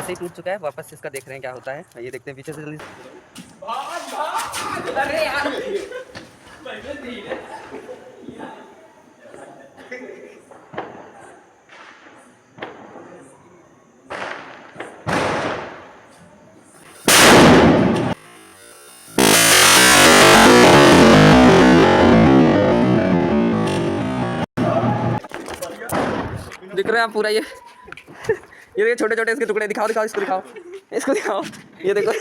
वैसे ही टूट चुका है, वापस से इसका देख रहे हैं क्या होता है। ये देखते हैं पीछे से जल्दी। अरे यार दिख रहे हैं आप पूरा ये छोटे छोटे इसके टुकड़े। दिखाओ दिखाओ इसको, दिखाओ इसको, दिखाओ ये देखो।